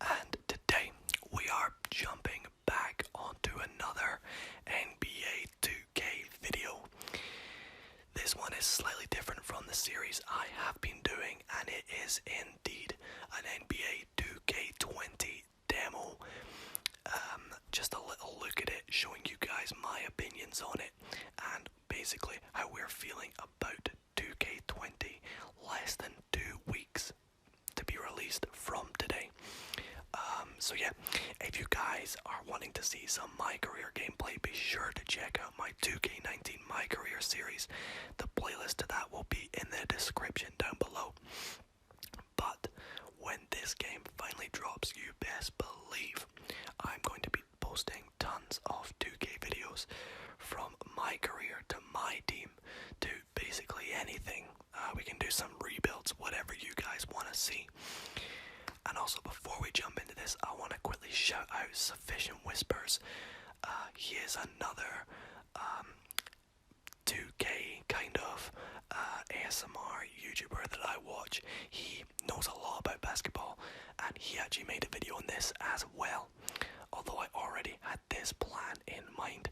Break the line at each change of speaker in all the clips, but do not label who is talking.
And today we are jumping back onto another NBA 2K video. This one is slightly different from the series I have been doing, and it is indeed an NBA 2K20 demo. Just a little look at it, showing you guys my opinions on it, and basically how we're feeling about 2K20 less than 2 weeks to be released from today. So yeah, if you guys are wanting to see some MyCareer gameplay, be sure to check out my 2K19 MyCareer series. The playlist to that will be in the description down below. But when this game finally drops, you best believe I'm going to be posting tons of 2K videos, from MyCareer to my team to basically anything. We can do some rebuilds, whatever you guys want to see. And also, before we jump into this, I want to quickly shout out Sufficient Whispers. He is another 2K kind of ASMR YouTuber that I watch. He knows a lot about basketball, and he actually made a video on this as well, although I already had this plan in mind.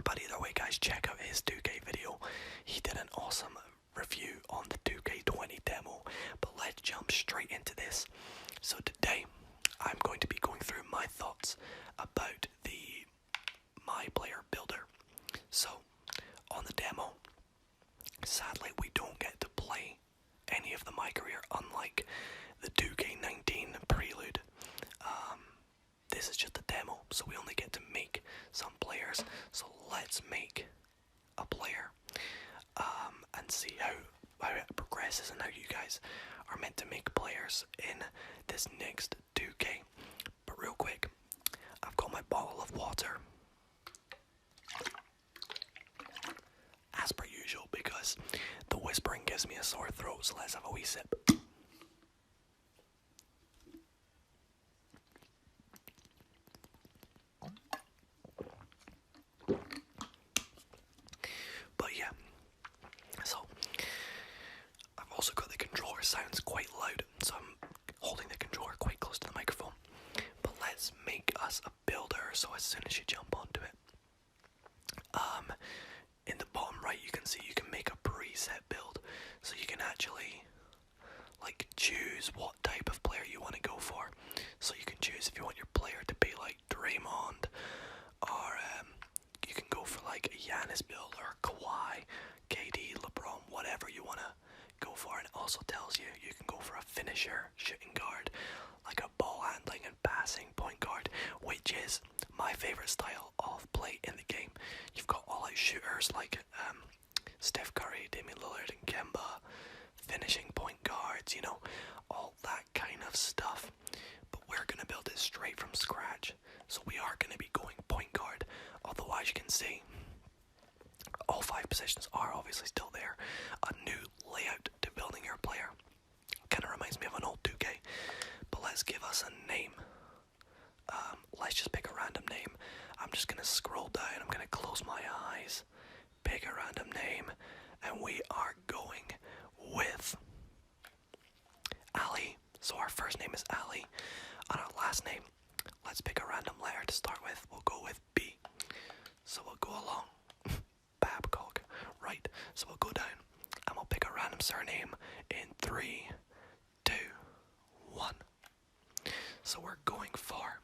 But either way, guys, check out his 2K video. He did an awesome review on the 2K20 demo. But let's jump straight into this. So today I'm going to be going through my thoughts about the MyPlayer Builder. So on the demo, sadly we don't get to play any of the MyCareer, unlike the 2K19 prelude. This is just a demo, so we only get to make some players. So let's make a player and see how it progresses and how you guys are meant to make players in this next 2K. But real quick, I've got my bottle of water, as per usual, because the whispering gives me a sore throat, so let's have a wee sip. But yeah, so I've also got the controller sounds quite loud, so I'm holding the controller quite close to the microphone. But let's make us a builder, so as soon as you jump onto it, in the bottom right you can see you can make a preset build, so you can actually like choose what type of player you want to go for. So you can choose if you want your player to be like Draymond, or you can go for like a Giannis build, or Kawhi, KD, LeBron, whatever you want to go for. And it also tells you you can go for a finisher, shooting guard, like a ball handling and passing point guard, which is my favorite style of play in the game. You've got all out shooters like Steph Curry, Damian Lillard and Kemba, finishing point guards, you know, all that kind of stuff. But we're going to build it straight from scratch, so we are going to be going point guard, although as you can see, all 5 positions are obviously still there. A new layout to building your player. Kind of reminds me of an old 2K. But let's give us a name. Let's just pick a random name. I'm just going to scroll down. I'm going to close my eyes, pick a random name, and we are going with Ali. So our first name is Ali, and our last name, let's pick a random letter to start with. We'll go with B. So we'll go along. Babcock. Right. So we'll go down and we'll pick a random surname in 3, 2, 1. So we're going for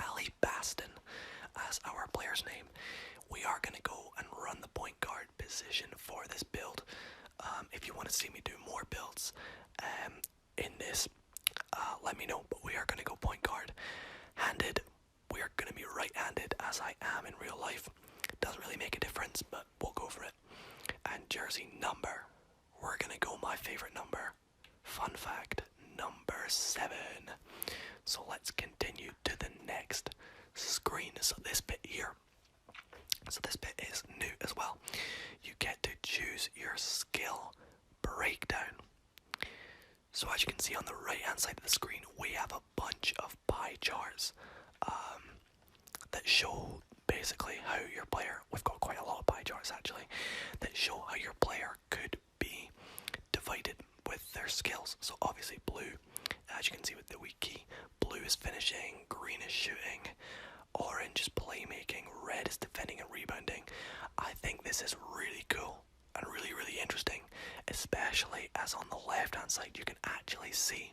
Ali Baston as our player's name. We are going to go and run the point guard position for this build. If you want to see me do more builds in this, let me know. But we are going to go point guard. Handed, we are going to be right-handed, as I am in real life. Doesn't really make a difference, but we'll go for it. And jersey number, we're going to go my favorite number. Fun fact, number 7. So let's continue to the next screen. So this bit here, so this bit is new as well. You get to choose your skill breakdown. So as you can see on the right hand side of the screen, we have a bunch of pie charts that show basically how your player, we've got quite a lot of pie charts actually, skills. So obviously blue, as you can see with the wee key, blue is finishing, green is shooting, orange is playmaking, red is defending and rebounding. I think this is really cool and really interesting, especially as on the left hand side you can actually see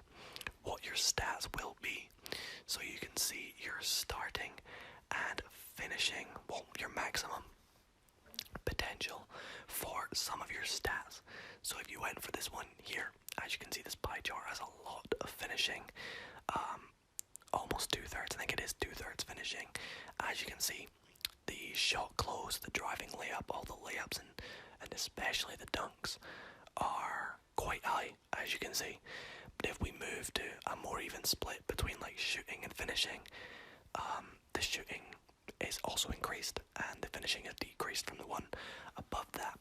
what your stats will be. So you can see your starting and finishing, well, your maximum potential for some of your stats. So if you went for this one here, as you can see, this pie chart has a lot of finishing, almost 2/3. I think it is 2/3 finishing. As you can see, the shot close, the driving layup, all the layups, and especially the dunks are quite high, as you can see. But if we move to a more even split between like shooting and finishing, the shooting is also increased and the finishing is decreased from the one above that.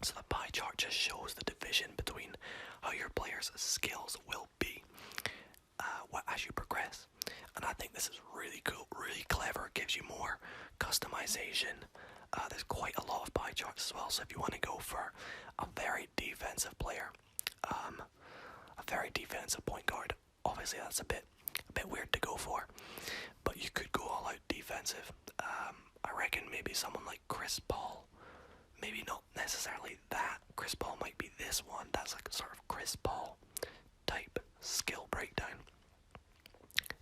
So the pie chart just shows the division between how your player's skills will be as you progress. And I think this is really cool, really clever. It gives you more customization. There's quite a lot of pie charts as well, so if you want to go for a very defensive player, a very defensive point guard, obviously that's a bit weird to go for, but you could go all out defensive. I reckon maybe someone like Chris Paul, maybe not necessarily that. Chris Paul might be this one. That's like a sort of Chris Paul type skill breakdown.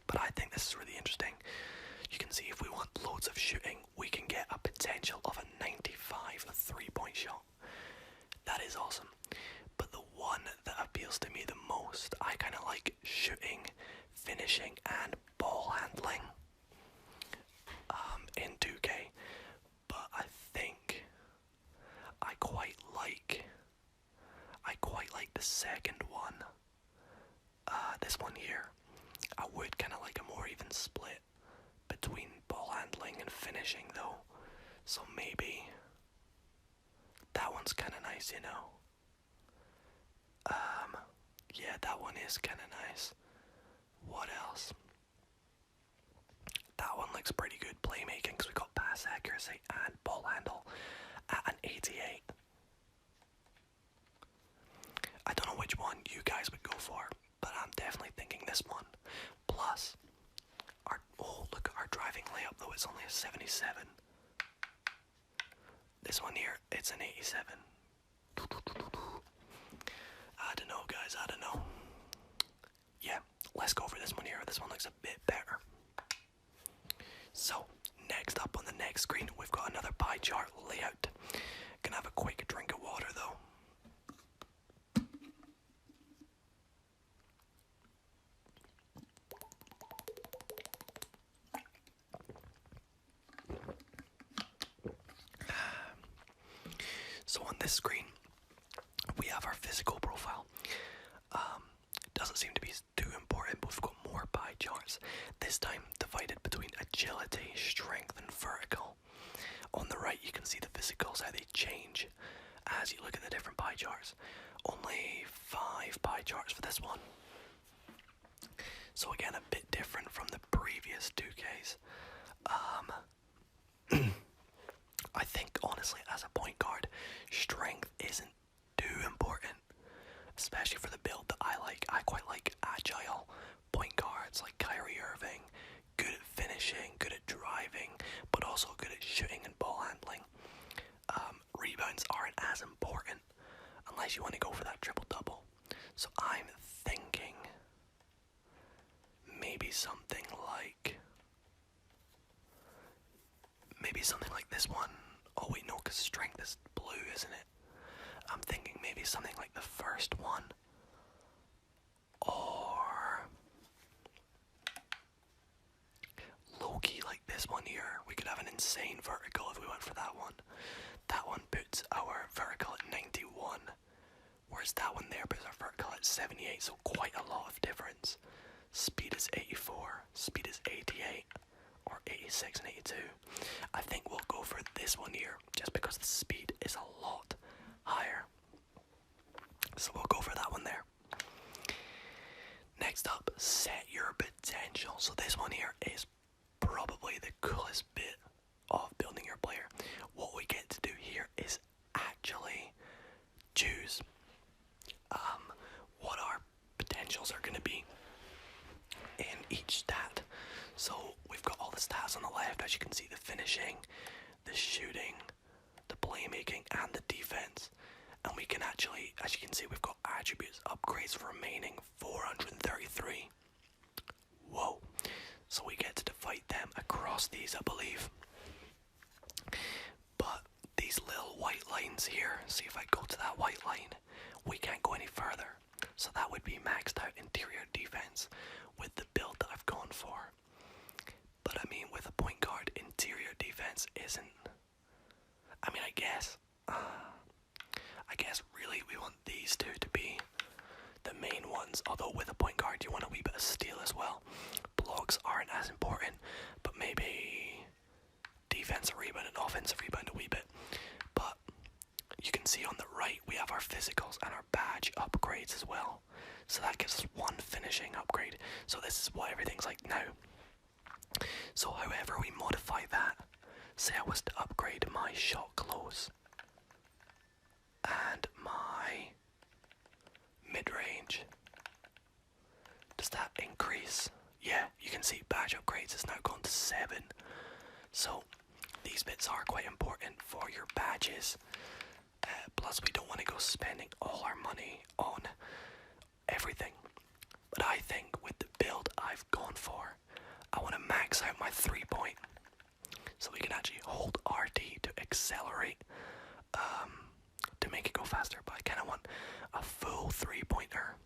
But I think this is really interesting. You can see if we want loads of shooting, we can get a potential of a 95 3-point shot. That is awesome. But the one that appeals to me the most, I kind of like shooting, finishing, and ball handling in 2K. But I think I quite like the second one. This one here. I would kind of like a more even split between ball handling and finishing though. So maybe that one's kind of nice, you know. Yeah, that one is kind of nice. What else? That one looks pretty good playmaking because we got pass accuracy and ball handle at an 88. I don't know which one you guys would go for, but I'm definitely thinking this one. Plus, look at our driving layup though, it's only a 77. This one here, it's an 87. I don't know, guys, I don't know. Yeah, let's go for this one here. This one looks a bit better. So, next up on the next screen, we've got another pie chart layout. Gonna have a quick drink of water though. So on this screen, we have our physical profile. Doesn't seem to be too important, but we've got more pie charts. This time divided between agility, strength, and vertical. On the right, you can see the physicals, how they change as you look at the different pie charts. Only 5 pie charts for this one. So again, a bit different from the previous 2Ks. I think, honestly, as a point guard, strength isn't too important, especially for the build that I like. I quite like agile point guards like Kyrie Irving, good at finishing, good at driving, but also good at shooting and ball handling. Rebounds aren't as important unless you want to go for that triple-double. So I'm thinking maybe something like this one. Oh wait, no, because strength is blue, isn't it? I'm thinking maybe something like the first one. Or low-key like this one here. We could have an insane vertical if we went for that one. That one puts our vertical at 91. Whereas that one there puts our vertical at 78, so quite a lot of difference. Speed is 84, speed is 88, or 86 and 82. I think we'll go for this one here, just because the speed is a lot higher. So we'll go for that one there. Next up, set your potential. So this one here is probably the coolest bit of building your player. What we get to do here is actually choose as you can see, the finishing, the shooting, the playmaking, and the defense. And we can actually, as you can see, we've got attributes upgrades remaining 433. Whoa. So we get to divide them across these, I believe. But these little white lines here, see if I go to that white line, we can't go any further. So that would be maxed out interior defense with the build that I've gone for. But I mean, with a point guard, interior defense isn't... I mean, I guess really we want these two to be the main ones, although with a point guard you want a wee bit of steal as well. Blocks aren't as important, but maybe defensive rebound and offensive rebound a wee bit. But you can see on the right we have our physicals and our badge upgrades as well. So that gives us one finishing upgrade. So this is what everything's like now. So however we modify that, say I was to upgrade my shot close and my mid-range, does that increase? Yeah, you can see badge upgrades has now gone to 7. So these bits are quite important for your badges. Plus we don't want to go spending all our money on everything. But I think with the build I've gone for, I want to max out my 3-point. So we can actually hold RT to accelerate, to make it go faster. But I kind of want a full 3-pointer.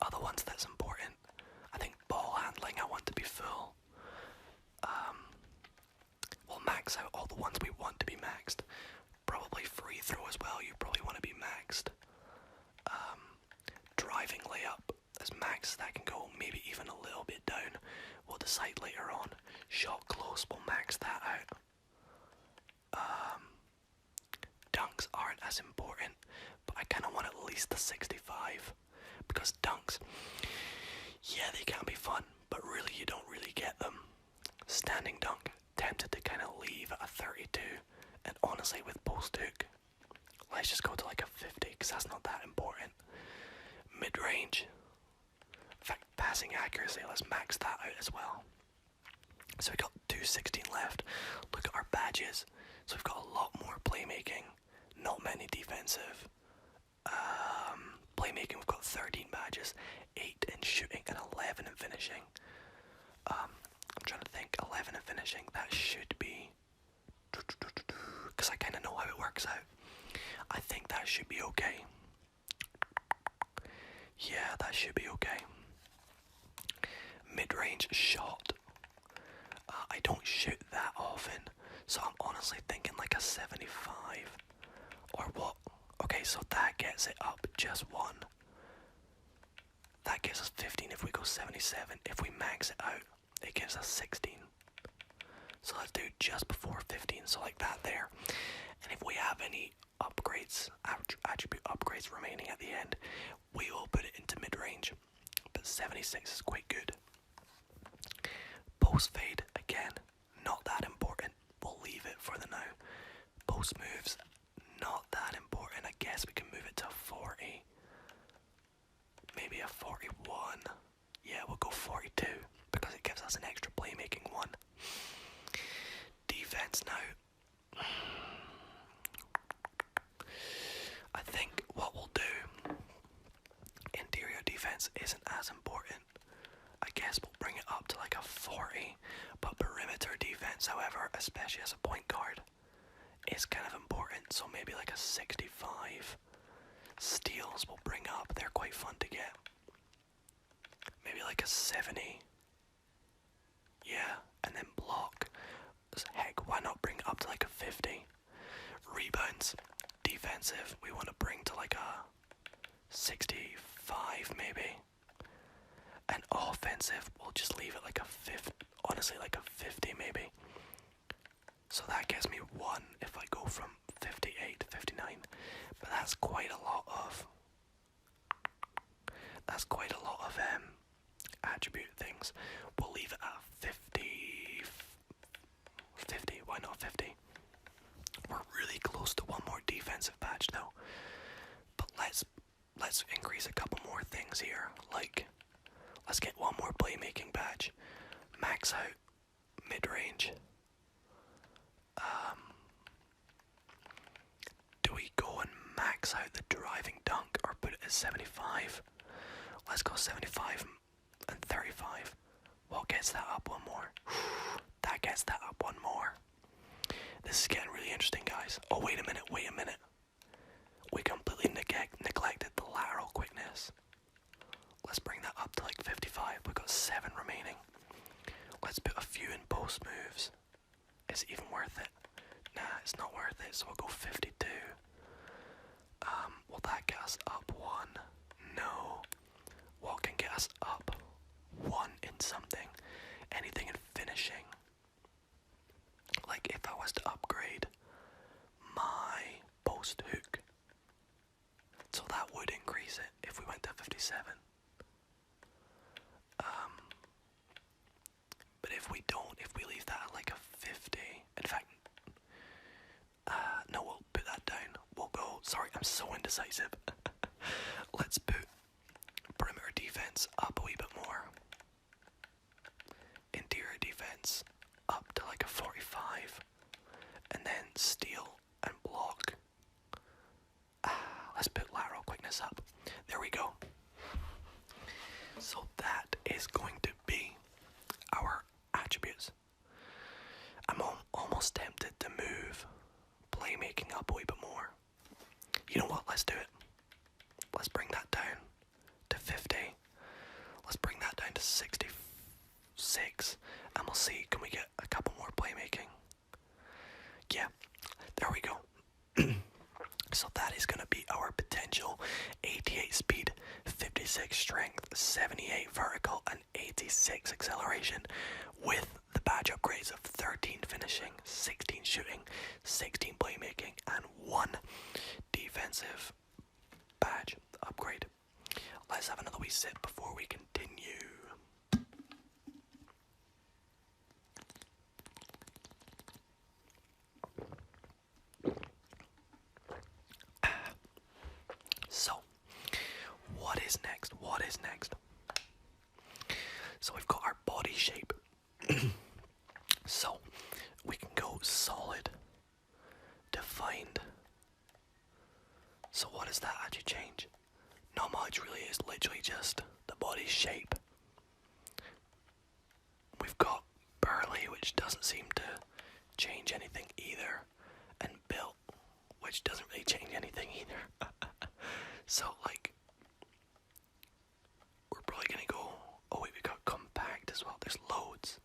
Other ones that's important, I think ball handling I want to be full. We'll max out all the ones we want to be maxed. Probably free throw as well, you probably want to be maxed. Driving layup, as max that can go, maybe even a little bit down. We'll decide later on. Shot close, we'll max that out. Dunks aren't as important, but I kind of want at least the 65. Because dunks, yeah, they can be fun, but really you don't really get them. Standing dunk, tempted to kind of leave at a 32. And honestly, with post hook, let's just go to like a 50, because that's not that important. Mid-range, in fact, passing accuracy, let's max that out as well. So we got 216 left. Look at our badges. So we've got a lot more playmaking, not many defensive. Playmaking, we've got 13 badges, 8 in shooting and 11 in finishing. I'm trying to think, 11 in finishing, that should be, because I kind of know how it works out. I think that should be okay. Yeah, that should be okay. Mid-range shot. I don't shoot that often, so I'm honestly thinking like a 75. Or what? Okay, so that gets it up just 1. That gives us 15 if we go 77. If we max it out, it gives us 16. So let's do just before 15, so like that there. And if we have any upgrades, attribute upgrades remaining at the end, we will put it into mid-range. But 76 is quite good. Post fade, again, not that important. We'll leave it for the now. Post moves, not that important. I guess we can move it to 40. Maybe a 41. Yeah, we'll go 42 because it gives us an extra playmaking 1. Defense now. I think what we'll do, interior defense isn't as important. I guess we'll bring it up to like a 40, but perimeter defense, however, especially as a point guard, is kind of important, so maybe like a 65. Steals we'll bring up, they're quite fun to get. Maybe like a 70. Yeah, and then block. Heck, why not bring it up to like a 50? Rebounds, defensive, we want to bring to like a 65 maybe. And offensive, we'll just leave it like a 50, honestly like a 50 maybe. So that gives me 1 if I go from 58 to 59. But that's quite a lot of attribute things. We'll leave it at 50, why not 50? We're really close to one more defensive badge though. But let's increase a couple more things here. Like, let's get one more playmaking badge. Max out mid-range. Do we go and max out the driving dunk or put it at 75? Let's go 75 and 35. What gets that up one more? That gets that up one more. This is getting really interesting, guys. Oh, wait a minute. We completely neglected the lateral quickness. Let's bring that up to like 55. We've got 7 remaining. Let's put a few in post moves. Is it even worth it? Nah, it's not worth it, so we'll go 52. Will that get us up 1? No. What can get us up 1 in something? Anything in finishing? Like if I was to upgrade my post hook, so that would increase it if we went to 57. But if we don't, if we leave that at like a 50, in fact, no, we'll put that down. We'll go, sorry, I'm so indecisive. Let's put perimeter defense up a wee bit more. Interior defense up to like a 45. And then steal and block. Let's put lateral quickness up. There we go. So that is going to be our attributes. I'm almost tempted to move playmaking up a wee bit more. You know what? Let's do it. Let's bring that down to 50. Let's bring that down to 66. And we'll see, can we get a couple more playmaking? Yeah, there we go. So that is going to be our potential 88 speed, 56 strength, 78 vertical, and 86 acceleration with the badge upgrades of 13 finishing, 16 shooting, 16 playmaking, and 1 defensive badge upgrade. Let's have another wee sip before we continue. So, what is next? So we've got our body shape. So, we can go solid, defined. So what does that actually change? Not much really, it's literally just the body shape. We've got burly, which doesn't seem to change anything either, and built, which doesn't really change anything either. So like, we're probably gonna go, oh wait, we got compact as well, there's loads.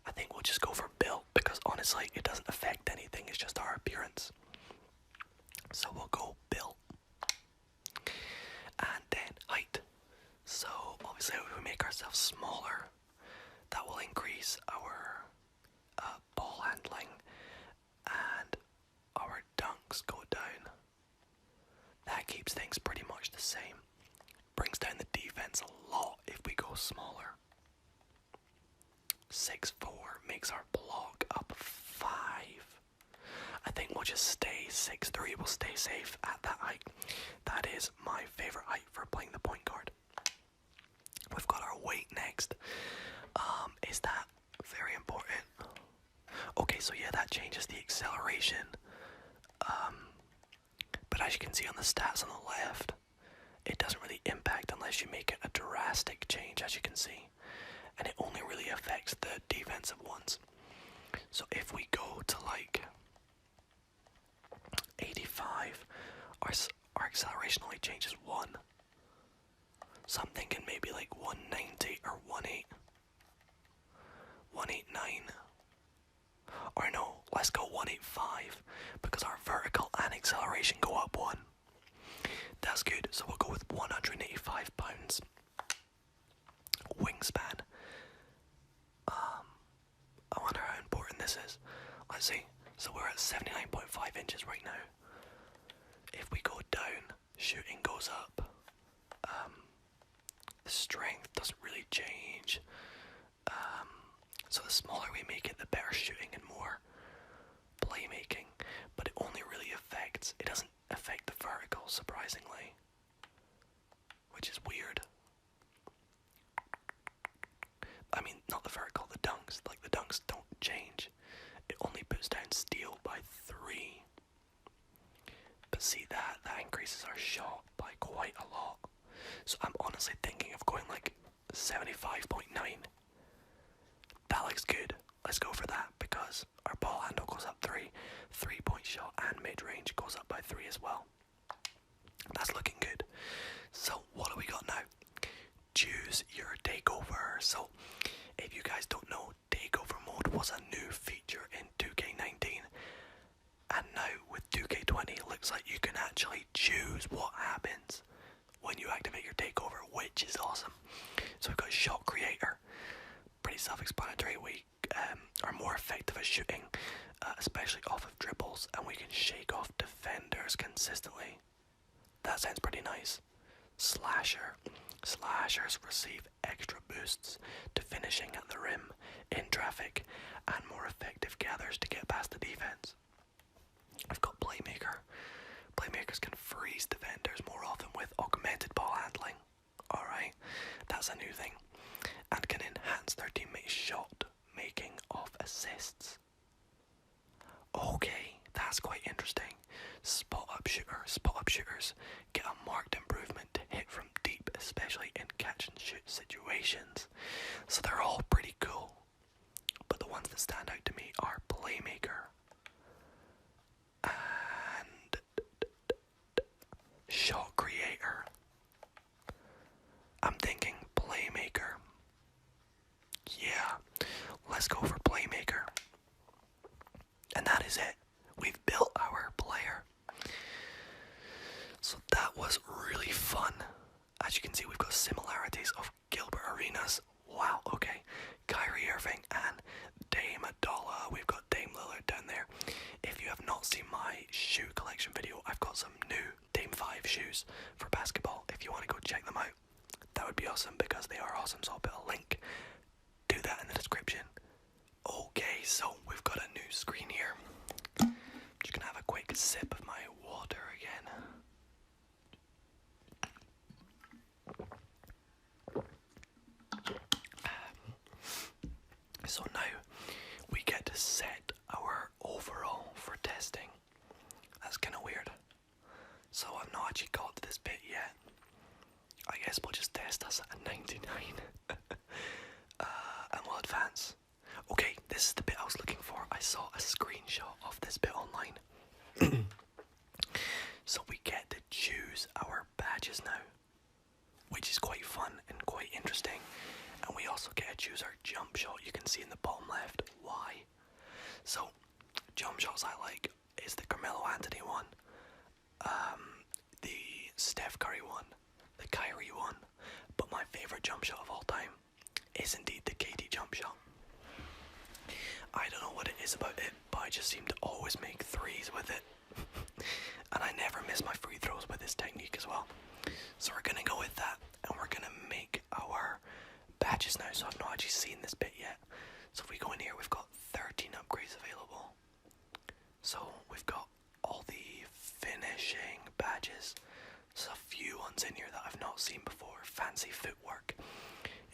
I think we'll just go for built, because honestly, it doesn't affect anything, it's just our appearance. So we'll go built. And then height. So obviously if we make ourselves smaller, that will increase our ball handling, and our dunks go down. That keeps things pretty much the same. Brings down the defense a lot if we go smaller. 6'4" makes our block up 5. I think we'll just stay 6'3", we'll stay safe at that height. That is my favourite height for playing the point guard. We've got our weight next. Is that very important? Okay, so yeah, that changes the acceleration. But as you can see on the stats on the left, it doesn't really impact unless you make it a drastic change, as you can see. And it only really affects the defensive ones. So if we go to like 85, our acceleration only changes 1. So I'm thinking maybe like 190 or 189. Or no, let's go 185, because our vertical and acceleration go up 1. That's good, so we'll go with 185 pounds. Wingspan. I wonder how important this is. Let's see. So we're at 79.5 inches right now. If we go down, shooting goes up. The strength doesn't really change. So the smaller we make it, the better shooting and more playmaking. But it only really affects, it doesn't affect the vertical, surprisingly. Which is weird. I mean, not the vertical, the dunks. Like, the dunks see that increases our shot by quite a lot. So I'm honestly thinking of going like 75.9. That looks good. Let's go for that because our ball handle goes up 3, 3-point shot and mid-range goes up by 3 as well. That's looking good. So what do we got now? Choose your takeover. So if you guys don't know, takeover mode was a new feature in 2K19, and now with 2K20 it looks like you can actually choose what happens when you activate your takeover, which is awesome. So we've got shot creator, pretty self-explanatory. We are more effective at shooting, especially off of dribbles, and we can shake off defenders consistently. That sounds pretty nice. Slasher. Slashers receive extra boosts to finishing at the rim, in traffic, and more effective gathers to get past the defense. We've got Playmaker. Playmakers can freeze defenders more often with augmented ball handling. Alright, that's a new thing. And can enhance their teammates' shot making of assists. Okay, that's quite interesting. Spot up shooters get a marked improvement to hit from deep, especially in catch and shoot situations. So they're all pretty cool. But the ones that stand out to me are Playmaker and Shot Creator. I'm thinking Playmaker. Yeah, let's go for Playmaker. And that is it. We've built our player. So that was really fun. As you can see, we've got similarities of Gilbert Arenas. Wow, okay. Kyrie Irving and Dame Adala. We've got Dame Lillard down there. If you have not seen my shoe collection video, I've got some new Dame 5 shoes for basketball. If you want to go check them out, that would be awesome because they are awesome. So I'll put a link to that in the description. Okay, so we've got a new screen here. Just gonna have a quick sip of my water again. So now we get to set our overall for testing. That's kind of weird. So I've not actually got to this bit yet. I guess we'll just test us at 99. And we'll advance. Okay, this is the bit I was looking for. I saw a screenshot of this bit online. So we get to choose our badges now, which is quite fun and quite interesting. And we also get to choose our jump shot. You can see in the bottom left why. So jump shots I like is the Carmelo Anthony one, the Steph Curry one, the Kyrie one, but my favourite jump shot of all time is indeed the KD jump shot. I don't know what it is about it, but I just seem to always make threes with it. And I never miss my free throws with this technique as well. So we're going to go with that, and we're going to make our badges now. So I've not actually seen this bit yet. So if we go in here, we've got 13 upgrades available. So we've got all the finishing badges. There's a few ones in here that I've not seen before. Fancy footwork.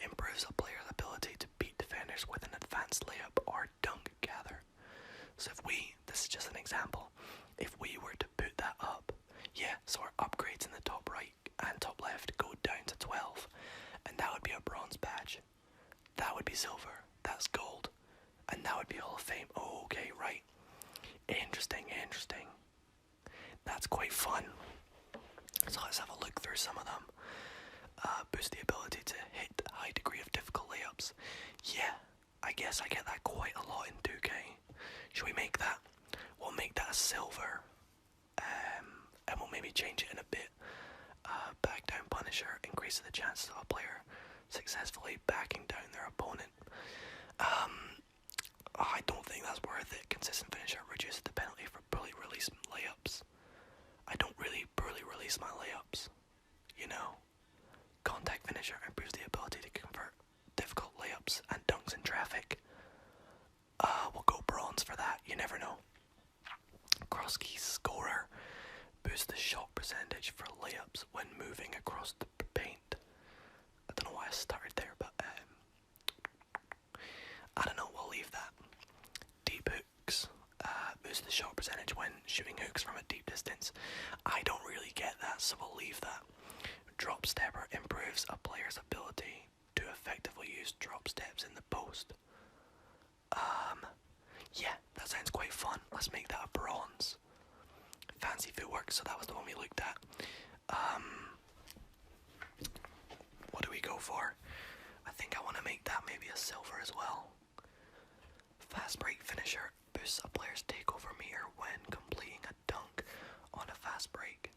Improves a player's ability to beat defenders with an advanced layup or dunk gather. So this is just an example, if we were to put that up, yeah, so our upgrades in the top right and top left go down to 12, and that would be a bronze badge, that would be silver, that's gold, and that would be Hall of Fame. Oh, okay, right, interesting, that's quite fun. So let's have a look through some of them. Boost the ability to hit a high degree of difficult layups. Yeah, I guess I get that quite a lot in 2K. Should we make that? We'll make that a silver, and we'll maybe change it in a bit. Back down Punisher increases the chances of a player successfully backing down their opponent. I don't think that's worth it. Consistent finisher reduces the penalty for poorly released layups. I don't really poorly release my layups, you know. Contact finisher improves the ability to convert difficult layups and dunks in traffic. We'll go bronze for that, you never know. Cross key scorer boosts the shot percentage for layups when moving across the paint. I don't know why I started there, but I don't know, we'll leave that. Deep hooks boost the shot percentage when shooting hooks from a deep distance. I don't really get that, so we'll leave that. Drop stepper improves a player's ability to effectively use drop steps in the post. Yeah, that sounds quite fun. Let's make that a bronze. Fancy footwork, so that was the one we looked at. What do we go for? I think I want to make that maybe a silver as well. Fast break finisher boosts a player's takeover meter when completing a dunk on a fast break.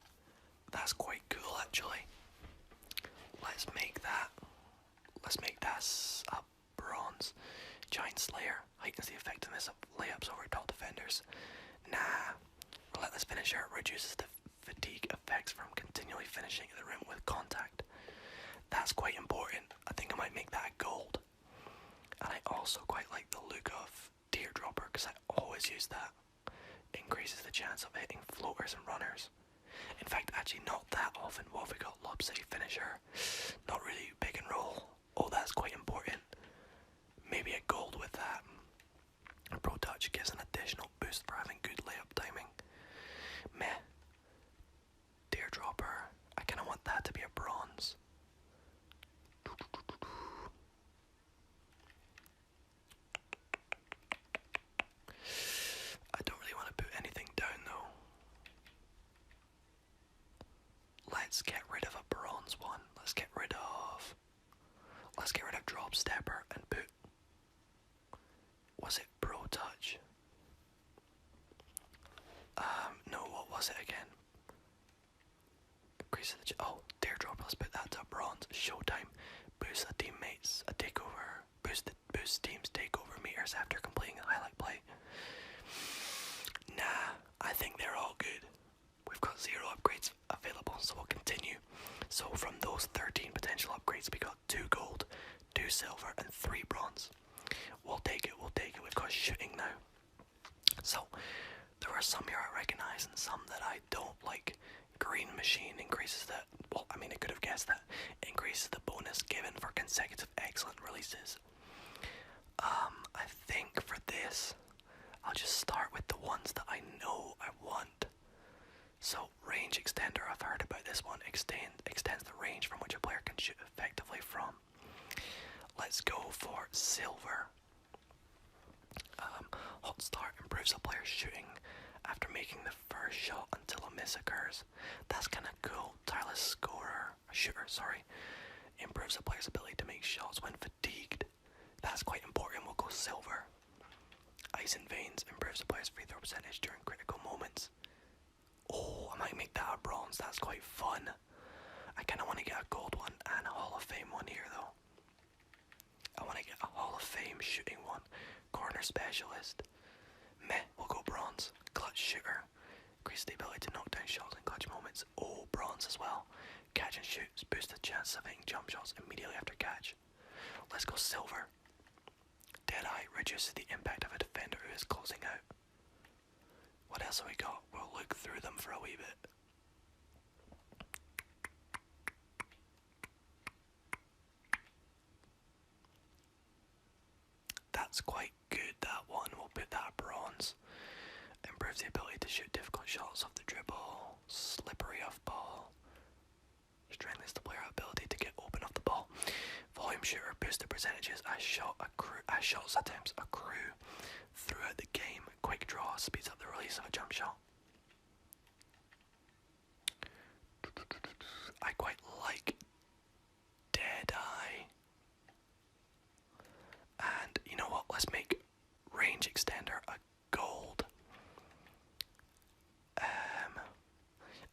That's quite cool, actually. Let's make that a bronze. Giant Slayer heightens the effectiveness of layups over top defenders. Nah. Relentless finisher reduces the fatigue effects from continually finishing the rim with contact. That's quite important. I think I might make that a gold. And I also quite like the look of Teardropper because I always use that. Increases the chance of hitting floaters and runners. In fact, actually not that often. What have we got? Lob City Finisher. Not really big and roll. Oh, that's quite important. Maybe a gold with that. Pro Touch gives an additional boost for having good layup timing. Meh. Teardropper. I kind of want that to be a bronze. I don't really want to put anything down though. Let's get rid of a bronze one. Let's get rid of Drop Stepper and put, was it Pro Touch? No, what was it again? Increase the Teardrop. Let's put that to a bronze. Showtime. Boost a teammates a takeover. Boost teams takeover meters after completing a highlight play. Nah, I think they're all good. We've got 0 upgrades available, so we'll continue. So from those 13 potential upgrades, we got 2 gold, 2 silver, and 3 bronze. We'll take it. We've got shooting now. So there are some here I recognise and some that I don't like. Green Machine increases the, well, I mean, I could have guessed that. Increases the bonus given for consecutive excellent releases. I think for this, I'll just start with the ones that I know I want. So, Range Extender, I've heard about this one. Extends the range from which a player can shoot effectively from. Let's go for Silver. Hot Start improves a player's shooting after making the first shot until a miss occurs. That's kind of cool. Tireless shooter, improves a player's ability to make shots when fatigued. That's quite important. We'll go Silver. Ice in Veins improves a player's free throw percentage during critical moments. Oh, I might make that a bronze. That's quite fun. I kind of want to get a gold one and a Hall of Fame one here though. I want to get a Hall of Fame shooting one. Corner Specialist. Meh, we'll go bronze. Clutch Shooter. Increase the ability to knock down shots in clutch moments. Oh, bronze as well. Catch and shoots. Boost the chance of hitting jump shots immediately after catch. Let's go Silver. Deadeye reduces the impact of a defender who is closing out. What else have we got? We'll look through them for a wee bit. That's quite good, that one. We'll put that bronze. Improves the ability to shoot difficult shots off the dribble. Slippery off ball. Strengthens the player's ability to get open off the ball. Volume Shooter boosts the percentages as shots attempts accrue throughout the game. Quick Draw speeds up the release of a jump shot. I quite like Deadeye. And you know what? Let's make Range Extender a gold.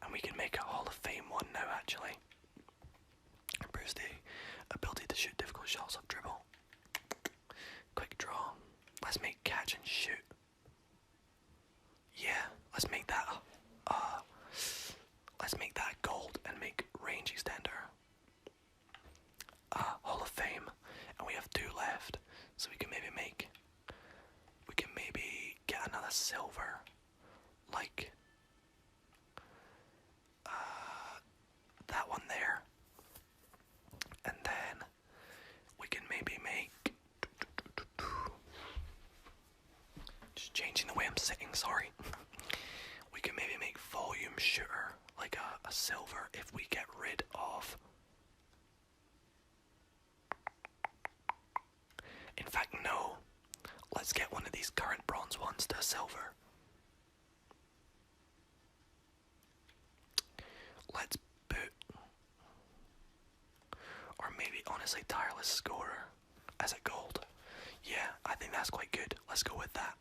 And we can make a Hall of Fame one now actually. Improves the ability to shoot difficult shots off dribble. Quick Draw. Let's make Catch and Shoot. Yeah, let's make that gold and make Range Extender Hall of Fame. And we have 2 left, so we can maybe get another silver, like that one there, and then we can maybe make, just changing the way am sitting, sorry. We can maybe make volume shooter like a silver if we get rid of... In fact, no. Let's get one of these current bronze ones to a silver. Let's put... Or maybe, honestly, tireless scorer as a gold. Yeah, I think that's quite good. Let's go with that.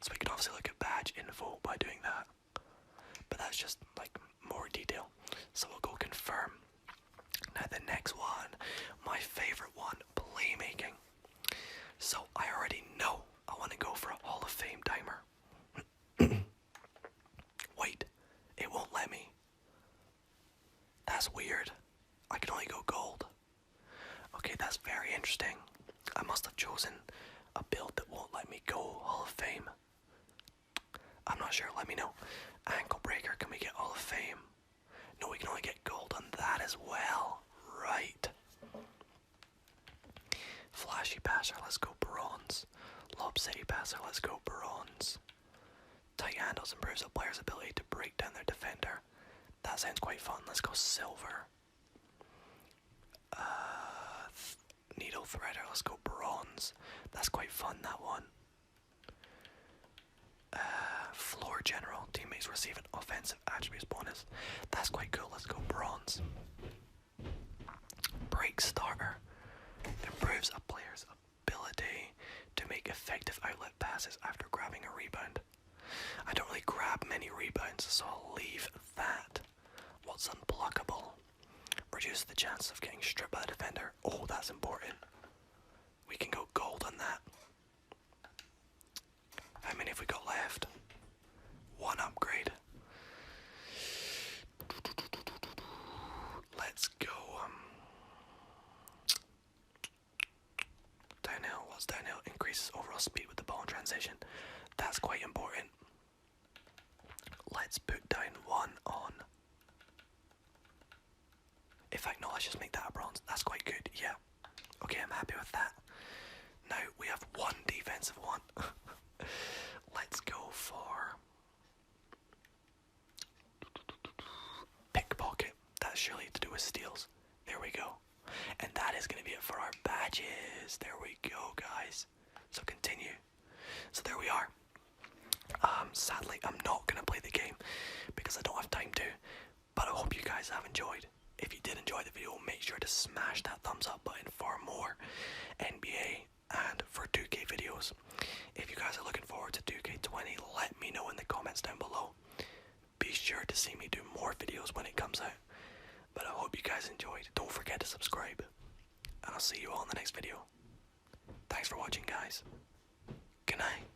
So we can obviously look at badge info by doing that. But that's just like more detail. So we'll go confirm. Now the next one, my favourite one, playmaking. So I already know I want to go for a Hall of Fame timer. Wait, it won't let me. That's weird. I can only go gold. Okay, that's very interesting. I must have chosen a build that won't let me go Hall of Fame. I'm not sure, let me know. Ankle breaker, can we get Hall of Fame? No, we can only get gold on that as well. Right. Flashy passer, let's go bronze. Lob city passer, let's go bronze. Tight handles improves a player's ability to break down their defender. That sounds quite fun, let's go silver. Needle threader, let's go bronze. That's quite fun, that one. Floor general, teammates receive an offensive attributes bonus. That's quite cool, let's go bronze. Break starter improves a player's ability to make effective outlet passes after grabbing a rebound. I don't really grab many rebounds, so I'll leave that. What's unblockable? Reduce the chance of getting stripped by the defender. Oh, that's important. We can go gold on that. How many have we got left? One upgrade. Let's go. Downhill. What's downhill? Increases overall speed with the ball in transition. That's quite important. Let's put down one on. In fact, no, let's just make that a bronze. That's quite good, yeah. Okay, I'm happy with that. Now, we have one defensive one. Let's go for... pickpocket. That's surely to do with steals. There we go. And that is going to be it for our badges. There we go, guys. So continue. So there we are. Sadly, I'm not going to play the game because I don't have time to. But I hope you guys have enjoyed. If you did enjoy the video, make sure to smash that thumbs up button for more NBA and for 2K videos. If you guys are looking forward to 2K20, let me know in the comments down below. Be sure to see me do more videos when it comes out. But I hope you guys enjoyed. Don't forget to subscribe. And I'll see you all in the next video. Thanks for watching, guys. Good night.